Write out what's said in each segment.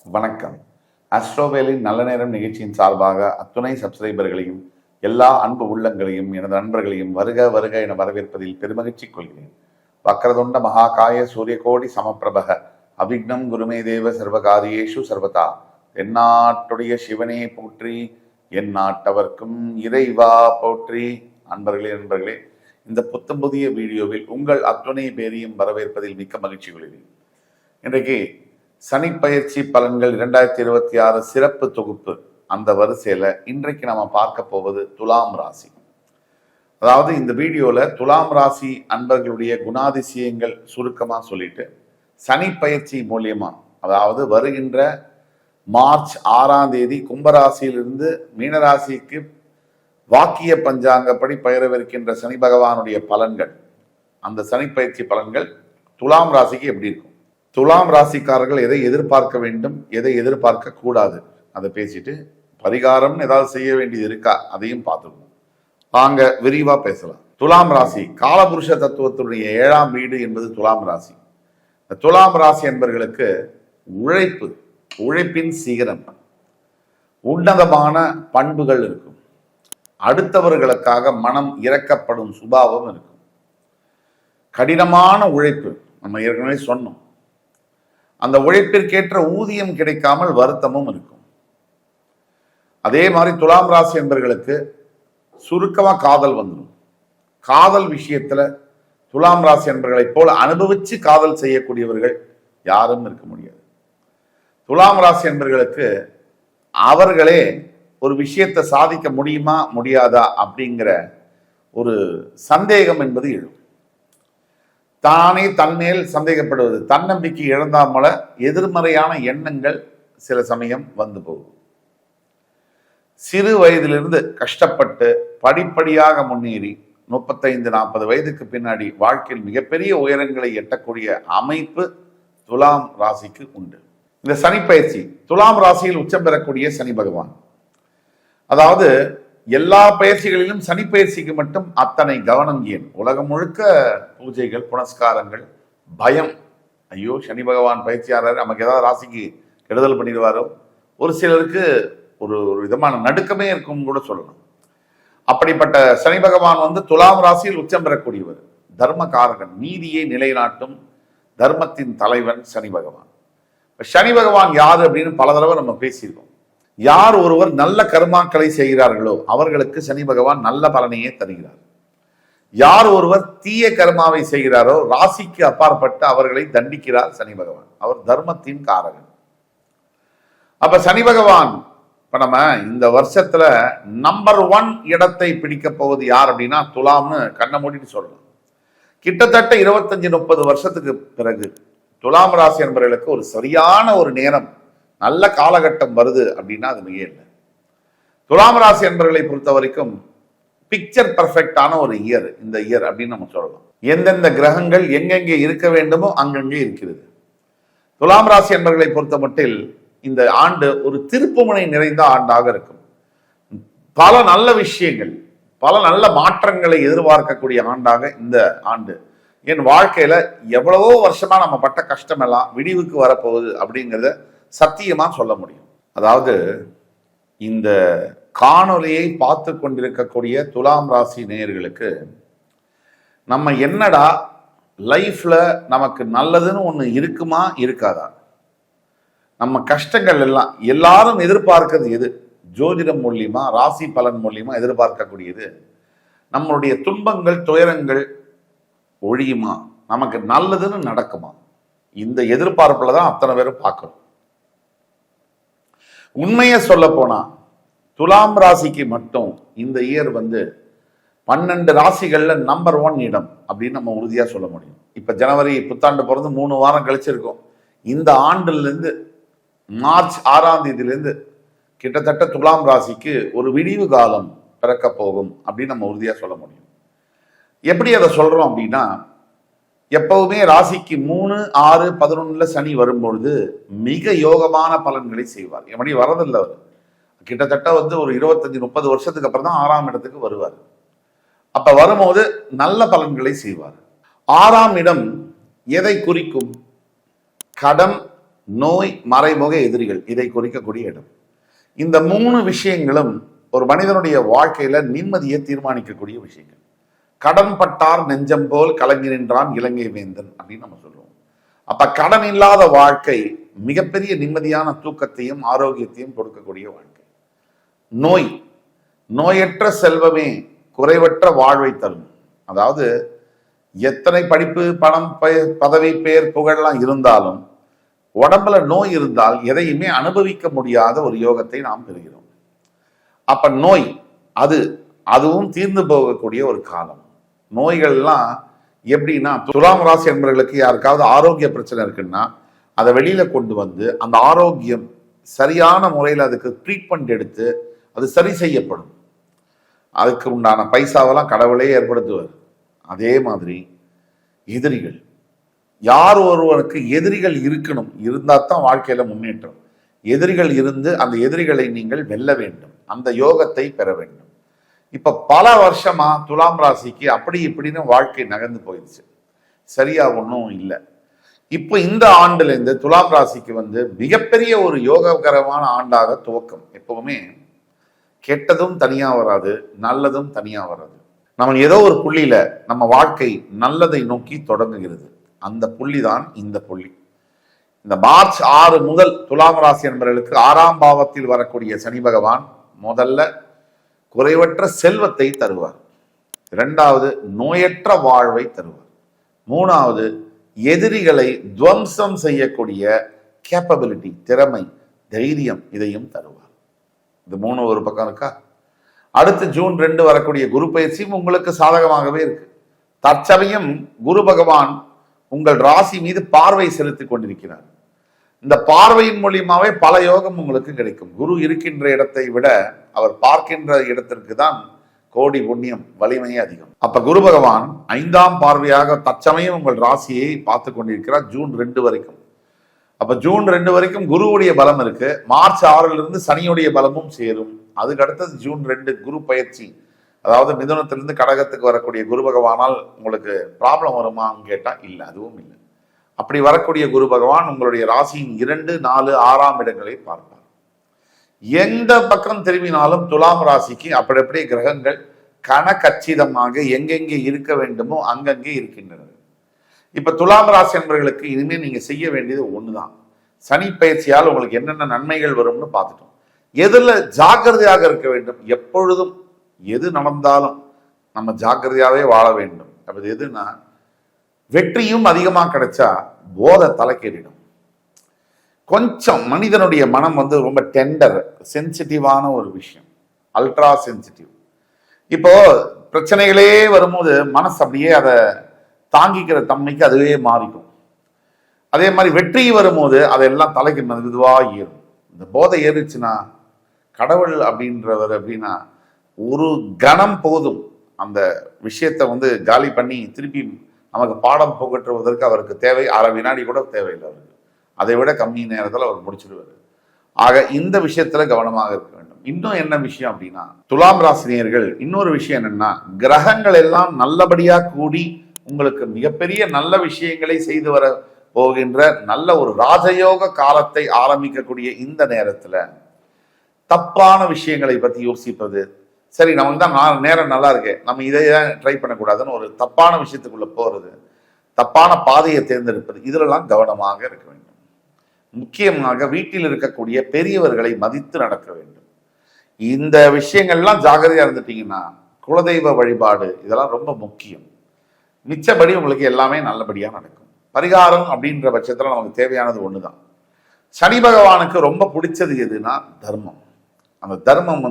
வணக்கம். அஸ்ட்ரோவேலின் நல்ல நேரம் நிகழ்ச்சியின் சார்பாக அத்துணை சப்ஸ்கிரைபர்களையும் எல்லா அன்பு உள்ளங்களையும் எனது நண்பர்களையும் வருக வருக என வரவேற்பதில் பெருமகிழ்ச்சி கொள்கிறேன். வக்ரதுண்ட மகாகாய சூரியகோடி சமப்பிரபக அவிக்னம் குருமே தேவ சர்வகாரியேஷு சர்வதா. எந்நாட்டுடைய சிவனே போற்றி, என் நாட்டவர்க்கும் இறைவா போற்றி. நண்பர்களே, இந்த புத்தம் புதிய வீடியோவில் உங்கள் அத்துணை பேரையும் வரவேற்பதில் மிக்க மகிழ்ச்சி கொள்கிறேன். இன்றைக்கு சனிப்பயிற்சி பலன்கள் 2026 சிறப்பு தொகுப்பு, அந்த வரிசையில இன்றைக்கு நம்ம பார்க்க போவது துலாம் ராசி. அதாவது இந்த வீடியோல துலாம் ராசி அன்பர்களுடைய குணாதிசயங்கள் சுருக்கமா சொல்லிட்டு, சனிப்பயிற்சி மூலியமா, அதாவது வருகின்ற மார்ச் 6ஆம் தேதி கும்பராசியிலிருந்து மீனராசிக்கு வாக்கிய பஞ்சாங்கப்படி பெயரவிருக்கின்ற சனி பகவானுடைய பலன்கள், அந்த சனிப்பயிற்சி பலன்கள் துலாம் ராசிக்கு எப்படி இருக்கும், துலாம் ராசிக்காரர்கள் எதை எதிர்பார்க்க வேண்டும், எதை எதிர்பார்க்க கூடாது, அதை பேசிட்டு பரிகாரம் ஏதாவது செய்ய வேண்டியது இருக்கா அதையும் பார்த்துக்கணும். வாங்க விரிவா பேசலாம். துலாம் ராசி காலபுருஷ தத்துவத்துடைய 7ஆம் வீடு என்பது துலாம் ராசி. துலாம் ராசி என்பவர்களுக்கு உழைப்பின் சிகரம், உன்னதமான பண்புகள் இருக்கும். அடுத்தவர்களுக்காக மனம் இறக்கப்படும் சுபாவம் இருக்கும். கடினமான உழைப்பு, நம்ம ஏற்கனவே சொன்னோம். அந்த உழைப்பிற்கேற்ற ஊதியம் கிடைக்காமல் வருத்தமும் இருக்கும். அதே மாதிரி துலாம் ராசி என்பவர்களுக்கு சுருக்கமா காதல் வந்துடும். காதல் விஷயத்துல துலாம் ராசி என்பவர்களைப் போல அனுபவிச்சு காதல் செய்யக்கூடியவர்கள் யாரும் இருக்க முடியாது. துலாம் ராசி என்பவர்களுக்கு அவர்களே ஒரு விஷயத்தை சாதிக்க முடியுமா முடியாதா அப்படிங்கிற ஒரு சந்தேகம் என்பது எழும். தானே தன்மேல் சந்தேகப்படுவது, தன்னம்பிக்கை இழந்தாமல எதிர்மறையான எண்ணங்கள் சில சமயம் வந்து போகும். சிறு வயதிலிருந்து கஷ்டப்பட்டு படிப்படியாக முன்னேறி 35-40 வயதுக்கு பின்னாடி வாழ்க்கையில் மிகப்பெரிய உயரங்களை எட்டக்கூடிய அமைப்பு துலாம் ராசிக்கு உண்டு. இந்த சனிப்பயிற்சி துலாம் ராசியில் உச்சம் பெறக்கூடிய சனி பகவான், அதாவது எல்லா பயிற்சிகளிலும் சனி பயிற்சிக்கு மட்டும் அத்தனை கவனம் ஏன்? உலகம் முழுக்க பூஜைகள், புனஸ்காரங்கள், பயம். ஐயோ சனி பகவான் பயிற்சியாளர் நமக்கு ஏதாவது ராசிக்கு கெடுதல் பண்ணிடுவாரோ, ஒரு சிலருக்கு ஒரு விதமான நடுக்கமே இருக்கும் கூட சொல்லலாம். அப்படிப்பட்ட சனி பகவான் துலாம் ராசியில் உச்சம் பெறக்கூடியவர், தர்மகாரகன், நீதியை நிலைநாட்டும் தர்மத்தின் தலைவன் சனி பகவான். சனி பகவான் யாரு அப்படின்னு பல தடவை நம்ம பேசியிருக்கோம். யார் ஒருவர் நல்ல கர்மாக்களை செய்கிறார்களோ அவர்களுக்கு சனி பகவான் நல்ல பலனையே தருகிறார். யார் ஒருவர் தீய கர்மாவை செய்கிறாரோ ராசிக்கு அப்பாற்பட்டு அவர்களை தண்டிக்கிறார் சனி பகவான். அவர் தர்மத்தின் காரகன். அப்ப சனி பகவான் இப்ப நம்ம இந்த வருஷத்துல நம்பர் 1 இடத்தை பிடிக்க போவது யார் அப்படின்னா துலாம்னு கண்ணை மூடிட்டு சொல்லலாம். கிட்டத்தட்ட 25-30 வருஷத்துக்கு பிறகு துலாம் ராசி என்பவர்களுக்கு ஒரு சரியான ஒரு நேரம், நல்ல காலகட்டம் வருது அப்படின்னா அது மிக இல்லை. துலாம் ராசி என்பவர்களை பொறுத்த வரைக்கும் பிக்சர் பர்ஃபெக்டான ஒரு இயர் இந்த இயர் அப்படின்னு நம்ம சொல்லலாம். எந்தெந்த கிரகங்கள் எங்கெங்கே இருக்க வேண்டுமோ அங்கங்கே இருக்கிறது. துலாம் ராசி என்பவர்களை பொறுத்த மட்டில் இந்த ஆண்டு ஒரு திருப்புமுனை நிறைந்த ஆண்டாக இருக்கும். பல நல்ல விஷயங்கள், பல நல்ல மாற்றங்களை எதிர்பார்க்கக்கூடிய ஆண்டாக இந்த ஆண்டு. என் வாழ்க்கையில எவ்வளவோ வருஷமா நம்ம பட்ட கஷ்டம் எல்லாம் விடிவுக்கு வரப்போகுது அப்படிங்கிறத சத்தியமா சொல்ல முடியும். அதாவது இந்த காணொலியை பார்த்து கொண்டிருக்கக்கூடிய துலாம் ராசி நேயர்களுக்கு நம்ம என்னடா லைஃப்ல நமக்கு நல்லதுன்னு ஒண்ணு இருக்குமா இருக்காதா, நம்ம கஷ்டங்கள் எல்லாம் எல்லாரும் எதிர்பார்க்கிறது எது? ஜோதிடம் மூலியமா, ராசி பலன் மூலியமா எதிர்பார்க்கக்கூடியது நம்மளுடைய துன்பங்கள் துயரங்கள் ஒழியுமா, நமக்கு நல்லதுன்னு நடக்குமா, இந்த எதிர்பார்ப்புல தான் அத்தனை பேரும் பார்க்கணும். உண்மையை சொல்ல போனா துலாம் ராசிக்கு மட்டும் இந்த இயர் 12 ராசிகள்ல நம்பர் 1 இடம் அப்படின்னு நம்ம உறுதியா சொல்ல முடியும். இப்ப ஜனவரி புத்தாண்டு பிறந்து 3 வாரம் கழிச்சிருக்கோம். இந்த ஆண்டுல இருந்து மார்ச் 6ஆம் தேதியிலிருந்து கிட்டத்தட்ட துலாம் ராசிக்கு ஒரு விடிவு காலம் பிறக்க போகும் அப்படின்னு நம்ம உறுதியா சொல்ல முடியும். எப்படி அதை சொல்றோம் அப்படின்னா, எப்பவுமே ராசிக்கு 3, 6, 11 சனி வரும்பொழுது மிக யோகமான பலன்களை செய்வார். எப்படி வரதில்லை, அவர் கிட்டத்தட்ட ஒரு 25-30 வருஷத்துக்கு அப்புறம் தான் 6ஆம் இடத்துக்கு வருவார். அப்ப வரும்போது நல்ல பலன்களை செய்வார். 6ஆம் இடம் எதை குறிக்கும்? கடன், நோய், மறைமுக எதிரிகள், இதை குறிக்கக்கூடிய இடம். இந்த 3 விஷயங்களும் ஒரு மனிதனுடைய வாழ்க்கையில நிம்மதியை தீர்மானிக்கக்கூடிய விஷயங்கள். கடன் பட்டார் நெஞ்சம் போல் கலங்கி நின்றான் இலங்கை வேந்தன் அப்படின்னு நம்ம சொல்லுவோம். அப்ப கடன் இல்லாத வாழ்க்கை மிகப்பெரிய நிம்மதியான தூக்கத்தையும் ஆரோக்கியத்தையும் கொடுக்கக்கூடிய வாழ்க்கை. நோய், நோயற்ற செல்வமே குறைவற்ற வாழ்வை தரும். அதாவது எத்தனை படிப்பு, பணம், பதவி, பெயர், புகழெல்லாம் இருந்தாலும் உடம்புல நோய் இருந்தால் எதையுமே அனுபவிக்க முடியாத ஒரு யோகத்தை நாம் பெறுகிறோம். அப்ப நோய் அதுவும் தீர்ந்து போகக்கூடிய ஒரு காலம். நோய்கள்லாம் எப்படின்னா, துலாம் ராசி என்பவர்களுக்கு யாருக்காவது ஆரோக்கிய பிரச்சனை இருக்குன்னா அதை வெளியில கொண்டு வந்து அந்த ஆரோக்கியம் சரியான முறையில் அதுக்கு ட்ரீட்மெண்ட் எடுத்து அது சரி செய்யப்படும். அதுக்கு உண்டான பைசாவெல்லாம் கடவுளே ஏற்படுத்துவார். அதே மாதிரி எதிரிகள், யார் ஒருவருக்கு எதிரிகள் இருக்கணும், இருந்தா தான் வாழ்க்கையில முன்னேற்றம். எதிரிகள் இருந்து அந்த எதிரிகளை நீங்கள் வெல்ல வேண்டும், அந்த யோகத்தை பெற வேண்டும். இப்ப பல வருஷமா துலாம் ராசிக்கு அப்படி இப்படின்னு வாழ்க்கை நகர்ந்து போயிடுச்சு, சரியா ஒன்றும் இல்லை. இப்போ இந்த ஆண்டுல இருந்து துலாம் ராசிக்கு மிகப்பெரிய ஒரு யோககரமான ஆண்டாக துவக்கம். எப்பவுமே கெட்டதும் தனியா வராது, நல்லதும் தனியா வராது. நம்ம ஏதோ ஒரு புள்ளியில நம்ம வாழ்க்கை நல்லதை நோக்கி தொடங்குகிறது. அந்த புள்ளி தான் இந்த புள்ளி. இந்த மார்ச் 6 முதல் துலாம் ராசி என்பவர்களுக்கு 6ஆம் பாவத்தில் வரக்கூடிய சனி பகவான் முதல்ல குறைவற்ற செல்வத்தை தருவார். 2வது நோயற்ற வாழ்வை தருவார். 3வது எதிரிகளை துவம்சம் செய்யக்கூடிய கேப்பபிலிட்டி, திறமை, தைரியம், இதையும் தருவார். இது 3 ஒரு பக்கம் இருக்கா. அடுத்து ஜூன் 2 வரக்கூடிய குரு பயிற்சியும் உங்களுக்கு சாதகமாகவே இருக்கு. தற்சமயம் குரு பகவான் உங்கள் ராசி மீது பார்வை செலுத்திக் கொண்டிருக்கிறார். இந்த பார்வையின் மூலியமாவே பல யோகம் உங்களுக்கு கிடைக்கும். குரு இருக்கின்ற இடத்தை விட அவர் பார்க்கின்ற இடத்திற்கு தான் கோடி புண்ணியம், வலிமையே அதிகம். அப்ப குரு பகவான் 5ஆம் பார்வையாக தற்சமயம் உங்கள் ராசியை பார்த்து கொண்டிருக்கிறார் ஜூன் 2 வரைக்கும். அப்ப ஜூன் 2 வரைக்கும் குருவுடைய பலம் இருக்கு. மார்ச் 6 சனியுடைய பலமும் சேரும். அதுக்கு அடுத்தது ஜூன் 2 குரு பயிற்சி. அதாவது மிதுனத்திலிருந்து கடகத்துக்கு வரக்கூடிய குரு பகவானால் உங்களுக்கு ப்ராப்ளம் வருமான்னு கேட்டா இல்லை, அதுவும் இல்லை. அப்படி வரக்கூடிய குரு பகவான் உங்களுடைய ராசியின் 2, 4, 6ஆம் இடங்களை பார்ப்பார். எந்த பக்கம் திரும்பினாலும் துலாம் ராசிக்கு அப்படி கிரகங்கள் கணக்கச்சிதமாக எங்கெங்கே இருக்க வேண்டுமோ அங்கங்கே இருக்கின்றன. இப்ப துலாம் ராசி என்பவர்களுக்கு இனிமே நீங்க செய்ய வேண்டியது ஒண்ணுதான். சனி பயிற்சியால் உங்களுக்கு என்னென்ன நன்மைகள் வரும்னு பார்த்துட்டோம். எதுல ஜாக்கிரதையாக இருக்க வேண்டும், எப்பொழுதும் எது நடந்தாலும் நம்ம ஜாக்கிரதையாவே வாழ வேண்டும். அப்படி எதுனா, வெற்றியும் அதிகமாக கிடைச்சா போதை தலைக்கேறிடும். கொஞ்சம் மனிதனுடைய மனம் ரொம்ப டெண்டர், சென்சிட்டிவான ஒரு விஷயம், அல்ட்ரா சென்சிட்டிவ். இப்போ பிரச்சனைகளே வரும்போது மனசு அப்படியே அதை தாங்கிக்கிற தன்மைக்கு அதுவே மாறிக்கும். அதே மாதிரி வெற்றி வரும்போது அதெல்லாம் தலைக்கு மெதுவா ஏறும். இந்த போதை ஏறிச்சுன்னா கடவுள் அப்படின்றவர் அப்படின்னா ஒரு கணம் போதும் அந்த விஷயத்தை காலி பண்ணி திருப்பி நமக்கு பாடம் புகற்றுவதற்கு அவருக்கு தேவை 1/2 வினாடி கூட தேவையில்லை. அவருக்கு அதை விட கம்மி நேரத்தில் அவர் முடிச்சிடுவார். ஆக இந்த விஷயத்துல கவனமாக இருக்க வேண்டும். இன்னும் என்ன விஷயம் அப்படின்னா, துலாம் ராசினியர்கள் இன்னொரு விஷயம் என்னன்னா, கிரகங்கள் எல்லாம் நல்லபடியா கூடி உங்களுக்கு மிகப்பெரிய நல்ல விஷயங்களை செய்து வர போகின்ற நல்ல ஒரு ராஜயோக காலத்தை ஆரம்பிக்கக்கூடிய இந்த நேரத்துல தப்பான விஷயங்களை பத்தி யோசிப்பது, சரி நமக்கு தான் நேரம் நல்லா இருக்கு, நம்ம இதை ட்ரை பண்ணக்கூடாதுன்னு ஒரு தப்பான விஷயத்துக்குள்ள போறது, தப்பான பாதையை தேர்ந்தெடுப்பது, இதிலெல்லாம் கவனமாக இருக்க வேண்டும். முக்கியமாக வீட்டில் இருக்கக்கூடிய பெரியவர்களை மதித்து நடக்க வேண்டும். இந்த விஷயங்கள்லாம் ஜாகிரதையா இருந்துட்டீங்கன்னா, குலதெய்வ வழிபாடு இதெல்லாம் ரொம்ப முக்கியம். மிச்சபடி உங்களுக்கு எல்லாமே நல்லபடியா நடக்கும். பரிகாரம் அப்படின்ற பட்சத்துல நமக்கு தேவையானது ஒண்ணுதான். சனி பகவானுக்கு ரொம்ப பிடிச்சது எதுனா தர்மம். அந்த தர்மம்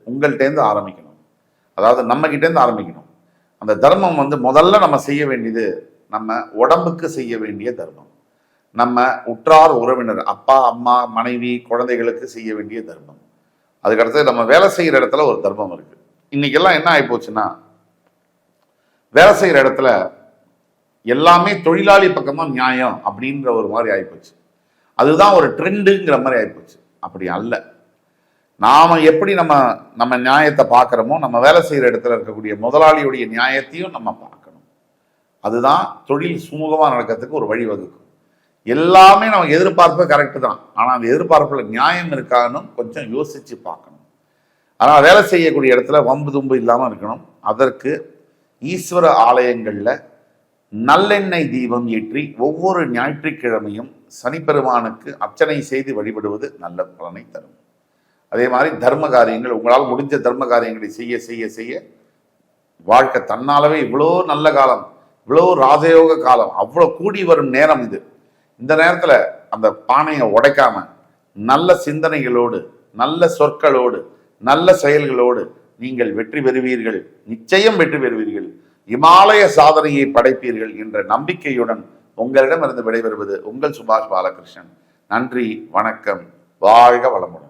உங்கள்கிட்டேருந்து ஆரம்பிக்கணும், அதாவது நம்ம கிட்டேருந்து ஆரம்பிக்கணும். அந்த தர்மம் முதல்ல நம்ம செய்ய வேண்டியது நம்ம உடம்புக்கு செய்ய வேண்டிய தர்மம், நம்ம உற்றார் உறவினர், அப்பா அம்மா மனைவி குழந்தைகளுக்கு செய்ய வேண்டிய தர்மம். அதுக்கடுத்து நம்ம வேலை செய்கிற இடத்துல ஒரு தர்மம் இருக்கு. இன்னைக்கெல்லாம் என்ன ஆகிப்போச்சுன்னா, வேலை செய்கிற இடத்துல எல்லாமே தொழிலாளி பக்கமா நியாயம் அப்படின்ற ஒரு மாதிரி ஆகிப்போச்சு. அதுதான் ஒரு ட்ரெண்டுங்கிற மாதிரி ஆகிப்போச்சு. அப்படி அல்ல. நாம எப்படி நம்ம நியாயத்தை பார்க்குறோமோ, நம்ம வேலை செய்கிற இடத்துல இருக்கக்கூடிய முதலாளியுடைய நியாயத்தையும் நம்ம பார்க்கணும். அதுதான் தொழில் சுமூகமாக நடக்கிறதுக்கு ஒரு வழிவகுக்கும். எல்லாமே நம்ம எதிர்பார்ப்பு கரெக்டு தான், ஆனால் அந்த எதிர்பார்ப்புல நியாயம் இருக்கான்னு கொஞ்சம் யோசிச்சு பார்க்கணும். ஆனால் வேலை செய்யக்கூடிய இடத்துல வம்பு தும்பு இல்லாமல் இருக்கணும். அதற்கு ஈஸ்வர ஆலயங்களில் நல்லெண்ணெய் தீபம் ஏற்றி ஒவ்வொரு ஞாயிற்றுக்கிழமையும் சனிப்பெருமானுக்கு அர்ச்சனை செய்து வழிபடுவது நல்ல பலனை தரும். அதே மாதிரி தர்ம காரியங்கள், உங்களால் முடிஞ்ச தர்ம காரியங்களை செய்ய செய்ய செய்ய வாழ்க்கை தன்னாலவே இவ்வளோ நல்ல காலம், இவ்வளோ ராஜயோக காலம், அவ்வளோ கூடி வரும் நேரம் இது. இந்த நேரத்தில் அந்த பானையை உடைக்காம நல்ல சிந்தனைகளோடு, நல்ல சொற்களோடு, நல்ல செயல்களோடு நீங்கள் வெற்றி பெறுவீர்கள். நிச்சயம் வெற்றி பெறுவீர்கள். இமாலய சாதனையை படைப்பீர்கள் என்ற நம்பிக்கையுடன் உங்களிடமிருந்து விடைபெறுவது உங்கள் சுபாஷ் பாலகிருஷ்ணன். நன்றி, வணக்கம், வாழ்க வளமுடன்.